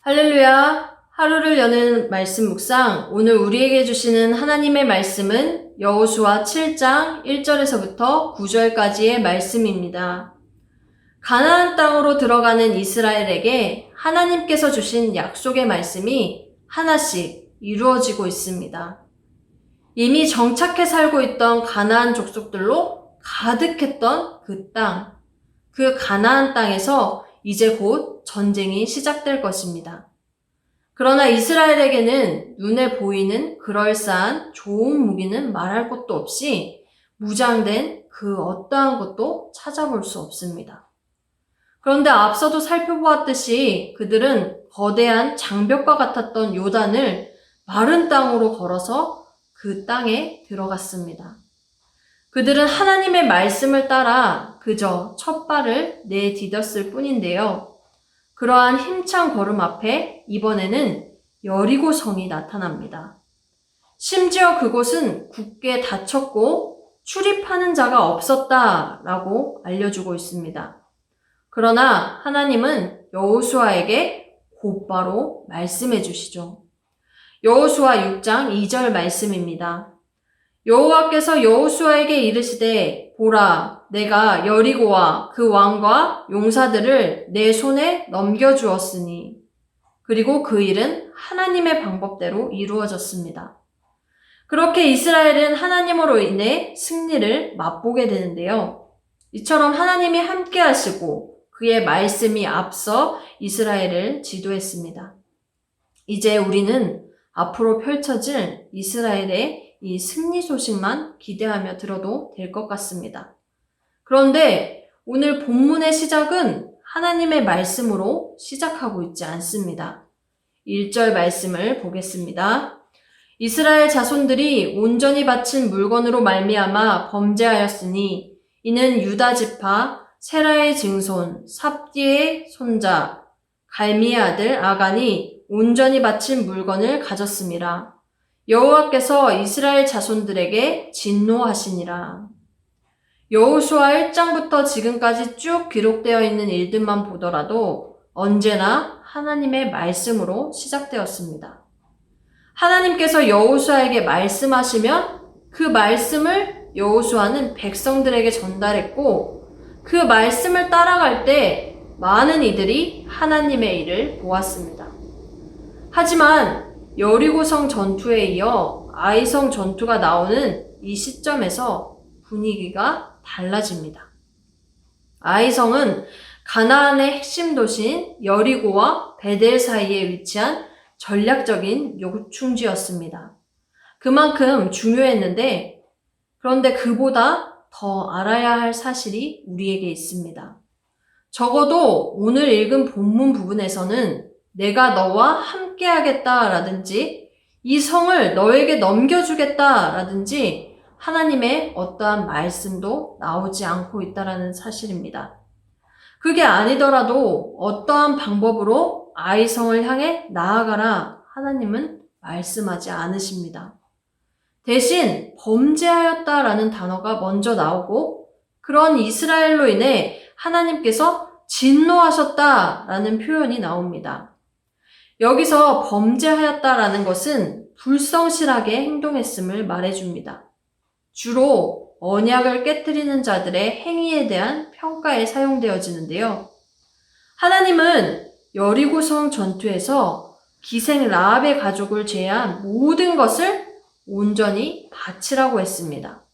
할렐루야! 하루를 여는 말씀 묵상, 오늘 우리에게 주시는 하나님의 말씀은 여호수아 7장 1절에서부터 9절까지의 말씀입니다. 가나안 땅으로 들어가는 이스라엘에게 하나님께서 주신 약속의 말씀이 하나씩 이루어지고 있습니다. 이미 정착해 살고 있던 가나안 족속들로 가득했던 그 땅, 그 가나안 땅에서 이제 곧 전쟁이 시작될 것입니다. 그러나 이스라엘에게는 눈에 보이는 그럴싸한 좋은 무기는 말할 것도 없이 무장된 그 어떠한 것도 찾아볼 수 없습니다. 그런데 앞서도 살펴보았듯이 그들은 거대한 장벽과 같았던 요단을 마른 땅으로 걸어서 그 땅에 들어갔습니다. 그들은 하나님의 말씀을 따라 그저 첫 발을 내디뎠을 뿐인데요. 그러한 힘찬 걸음 앞에 이번에는 여리고 성이 나타납니다. 심지어 그곳은 굳게 닫혔고 출입하는 자가 없었다라고 알려주고 있습니다. 그러나 하나님은 여호수아에게 곧바로 말씀해 주시죠. 여호수아 6장 2절 말씀입니다. 여호와께서 여호수아에게 이르시되 보라 내가 여리고와 그 왕과 용사들을 내 손에 넘겨주었으니 그리고 그 일은 하나님의 방법대로 이루어졌습니다. 그렇게 이스라엘은 하나님으로 인해 승리를 맛보게 되는데요. 이처럼 하나님이 함께 하시고 그의 말씀이 앞서 이스라엘을 지도했습니다. 이제 우리는 앞으로 펼쳐질 이스라엘의 이 승리 소식만 기대하며 들어도 될 것 같습니다. 그런데 오늘 본문의 시작은 하나님의 말씀으로 시작하고 있지 않습니다. 1절 말씀을 보겠습니다. 이스라엘 자손들이 온전히 바친 물건으로 말미암아 범죄하였으니 이는 유다 지파 세라의 증손 삽디의 손자 갈미의 아들 아간이 온전히 바친 물건을 가졌음이라. 여호와께서 이스라엘 자손들에게 진노하시니라. 여호수아 1장부터 지금까지 쭉 기록되어 있는 일들만 보더라도 언제나 하나님의 말씀으로 시작되었습니다. 하나님께서 여호수아에게 말씀하시면 그 말씀을 여호수아는 백성들에게 전달했고 그 말씀을 따라갈 때 많은 이들이 하나님의 일을 보았습니다. 하지만 여리고성 전투에 이어 아이성 전투가 나오는 이 시점에서 분위기가 달라집니다. 아이성은 가나안의 핵심 도시인 여리고와 베델 사이에 위치한 전략적인 요충지였습니다. 그만큼 중요했는데 그런데 그보다 더 알아야 할 사실이 우리에게 있습니다. 적어도 오늘 읽은 본문 부분에서는 내가 너와 함께 하겠다라든지 이 성을 너에게 넘겨주겠다라든지 하나님의 어떠한 말씀도 나오지 않고 있다라는 사실입니다. 그게 아니더라도 어떠한 방법으로 아이성을 향해 나아가라 하나님은 말씀하지 않으십니다. 대신 범죄하였다라는 단어가 먼저 나오고 그런 이스라엘로 인해 하나님께서 진노하셨다라는 표현이 나옵니다. 여기서 범죄하였다라는 것은 불성실하게 행동했음을 말해줍니다. 주로 언약을 깨뜨리는 자들의 행위에 대한 평가에 사용되어지는데요. 하나님은 여리고성 전투에서 기생 라합의 가족을 제외한 모든 것을 온전히 바치라고 했습니다.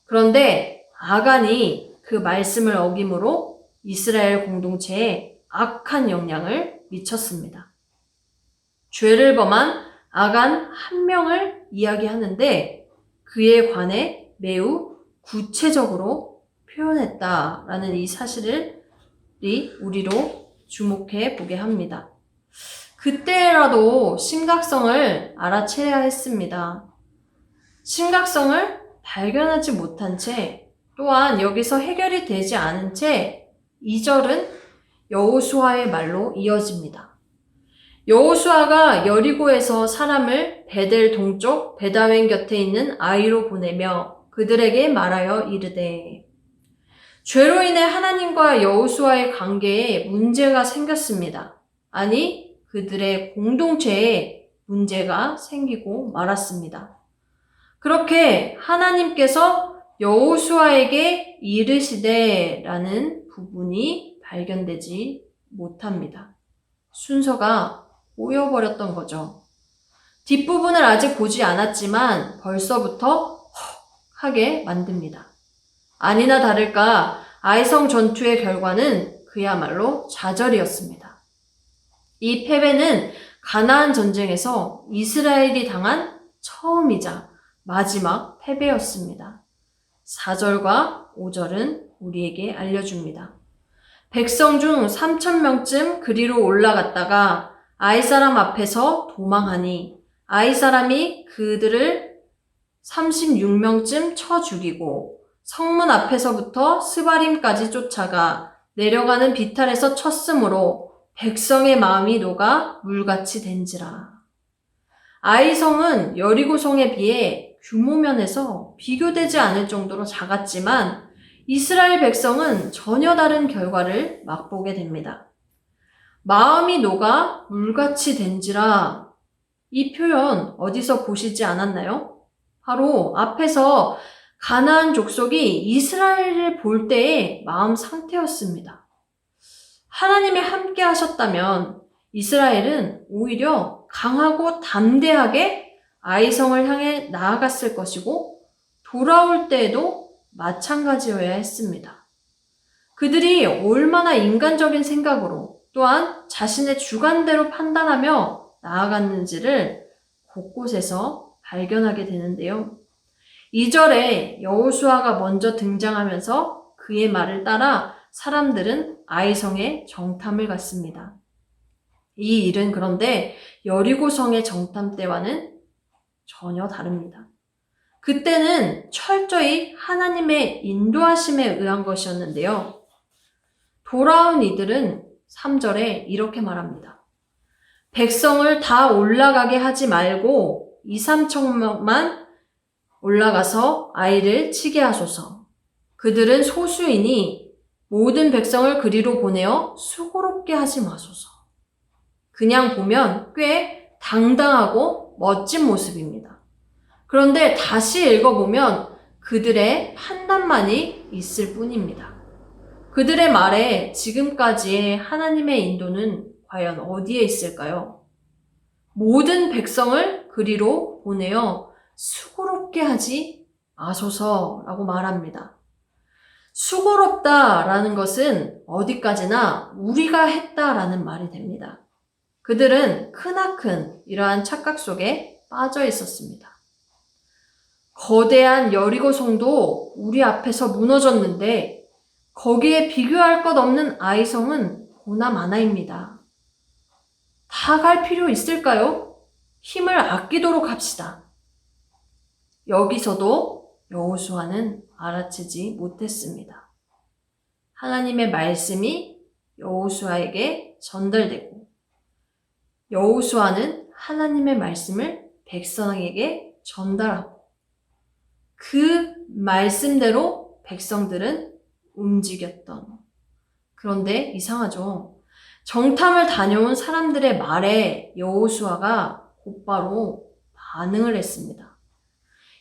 그런데 아간이 그 말씀을 어김으로 이스라엘 공동체에 악한 영향을 미쳤습니다. 죄를 범한 아간 한 명을 이야기하는데 그에 관해 매우 구체적으로 표현했다라는 이 사실을 우리로 주목해 보게 합니다. 그때라도 심각성을 알아채야 했습니다. 심각성을 발견하지 못한 채 또한 여기서 해결이 되지 않은 채 2절은 여호수아의 말로 이어집니다. 여호수아가 여리고에서 사람을 베델 동쪽 베다웬 곁에 있는 아이로 보내며 그들에게 말하여 이르되 죄로 인해 하나님과 여호수아의 관계에 문제가 생겼습니다. 아니 그들의 공동체에 문제가 생기고 말았습니다. 그렇게 하나님께서 여호수아에게 이르시되라는 부분이 발견되지 못합니다. 순서가 꼬여버렸던 거죠. 뒷부분을 아직 보지 않았지만 벌써부터 하게 만듭니다. 아니나 다를까 아이성 전투의 결과는 그야말로 좌절이었습니다. 이 패배는 가나안 전쟁에서 이스라엘이 당한 처음이자 마지막 패배였습니다. 4절과 5절은 우리에게 알려줍니다. 백성 중 3,000명쯤 그리로 올라갔다가 아이 사람 앞에서 도망하니 아이 사람이 그들을 36명쯤 쳐 죽이고 성문 앞에서부터 스바림까지 쫓아가 내려가는 비탈에서 쳤으므로 백성의 마음이 녹아 물같이 된지라. 아이성은 여리고성에 비해 규모면에서 비교되지 않을 정도로 작았지만 이스라엘 백성은 전혀 다른 결과를 맛보게 됩니다. 마음이 녹아 물같이 된지라. 이 표현 어디서 보시지 않았나요? 바로 앞에서 가나안 족속이 이스라엘을 볼 때의 마음 상태였습니다. 하나님이 함께 하셨다면 이스라엘은 오히려 강하고 담대하게 아이성을 향해 나아갔을 것이고 돌아올 때에도 마찬가지여야 했습니다. 그들이 얼마나 인간적인 생각으로 또한 자신의 주관대로 판단하며 나아갔는지를 곳곳에서 발견하게 되는데요. 2절에 여호수아가 먼저 등장하면서 그의 말을 따라 사람들은 아이성에 정탐을 갔습니다. 이 일은 그런데 여리고성의 정탐 때와는 전혀 다릅니다. 그때는 철저히 하나님의 인도하심에 의한 것이었는데요. 돌아온 이들은 3절에 이렇게 말합니다. 백성을 다 올라가게 하지 말고 2, 3척만 올라가서 아이를 치게 하소서. 그들은 소수이니 모든 백성을 그리로 보내어 수고롭게 하지 마소서. 그냥 보면 꽤 당당하고 멋진 모습입니다. 그런데 다시 읽어보면 그들의 판단만이 있을 뿐입니다. 그들의 말에 지금까지의 하나님의 인도는 과연 어디에 있을까요? 모든 백성을 그리로 보내어 수고롭게 하지 마소서라고 말합니다. 수고롭다라는 것은 어디까지나 우리가 했다라는 말이 됩니다. 그들은 크나큰 이러한 착각 속에 빠져 있었습니다. 거대한 여리고성도 우리 앞에서 무너졌는데 거기에 비교할 것 없는 아이성은 보나마나입니다. 다 갈 필요 있을까요? 힘을 아끼도록 합시다. 여기서도 여호수아는 알아채지 못했습니다. 하나님의 말씀이 여호수아에게 전달되고 여호수아는 하나님의 말씀을 백성에게 전달하고 그 말씀대로 백성들은 움직였던. 그런데 이상하죠. 정탐을 다녀온 사람들의 말에 여호수아가 곧바로 반응을 했습니다.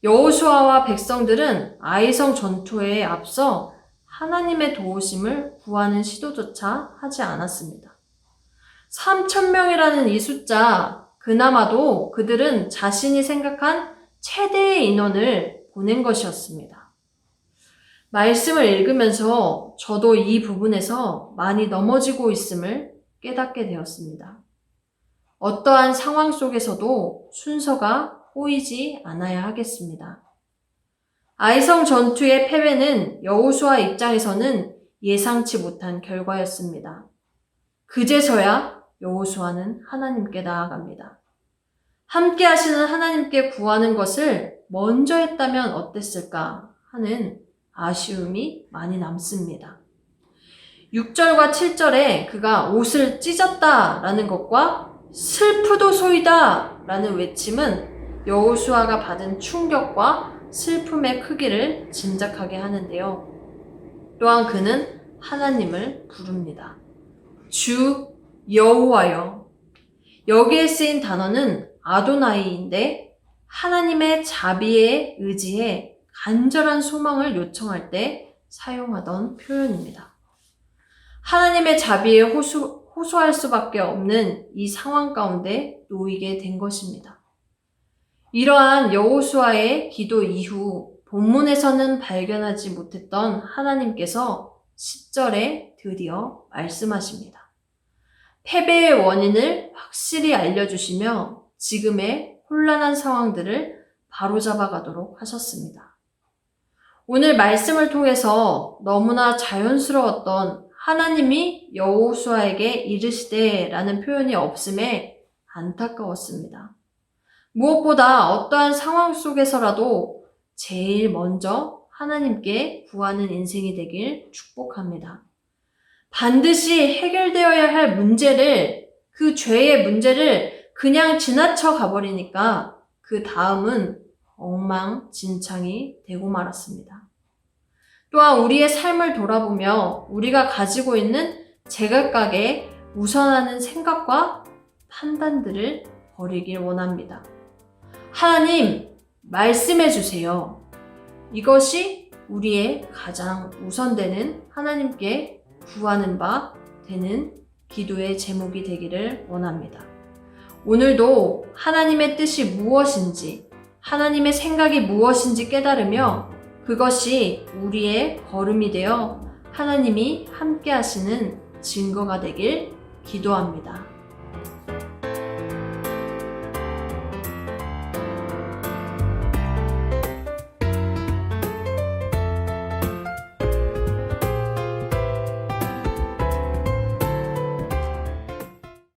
여호수아와 백성들은 아이성 전투에 앞서 하나님의 도우심을 구하는 시도조차 하지 않았습니다. 3,000명이라는 이 숫자, 그나마도 그들은 자신이 생각한 최대의 인원을 보낸 것이었습니다. 말씀을 읽으면서 저도 이 부분에서 많이 넘어지고 있음을 깨닫게 되었습니다. 어떠한 상황 속에서도 순서가 꼬이지 않아야 하겠습니다. 아이성 전투의 패배는 여호수아 입장에서는 예상치 못한 결과였습니다. 그제서야 여호수아는 하나님께 나아갑니다. 함께 하시는 하나님께 구하는 것을 먼저 했다면 어땠을까 하는 아쉬움이 많이 남습니다. 6절과 7절에 그가 옷을 찢었다라는 것과 슬프도소이다 라는 외침은 여호수아가 받은 충격과 슬픔의 크기를 짐작하게 하는데요. 또한 그는 하나님을 부릅니다. 주 여호와여. 여기에 쓰인 단어는 아도나이인데 하나님의 자비에 의지해 간절한 소망을 요청할 때 사용하던 표현입니다. 하나님의 자비에 호소할 수밖에 없는 이 상황 가운데 놓이게 된 것입니다. 이러한 여호수아의 기도 이후 본문에서는 발견하지 못했던 하나님께서 10절에 드디어 말씀하십니다. 패배의 원인을 확실히 알려주시며 지금의 혼란한 상황들을 바로잡아 가도록 하셨습니다. 오늘 말씀을 통해서 너무나 자연스러웠던 하나님이 여호수아에게 이르시되 라는 표현이 없음에 안타까웠습니다. 무엇보다 어떠한 상황 속에서라도 제일 먼저 하나님께 구하는 인생이 되길 축복합니다. 반드시 해결되어야 할 문제를, 그 죄의 문제를 그냥 지나쳐 가버리니까 그 다음은 엉망진창이 되고 말았습니다. 또한 우리의 삶을 돌아보며 우리가 가지고 있는 제각각의 우선하는 생각과 판단들을 버리길 원합니다. 하나님, 말씀해 주세요. 이것이 우리의 가장 우선되는 하나님께 구하는 바 되는 기도의 제목이 되기를 원합니다. 오늘도 하나님의 뜻이 무엇인지, 하나님의 생각이 무엇인지 깨달으며 그것이 우리의 걸음이 되어 하나님이 함께 하시는 증거가 되길 기도합니다.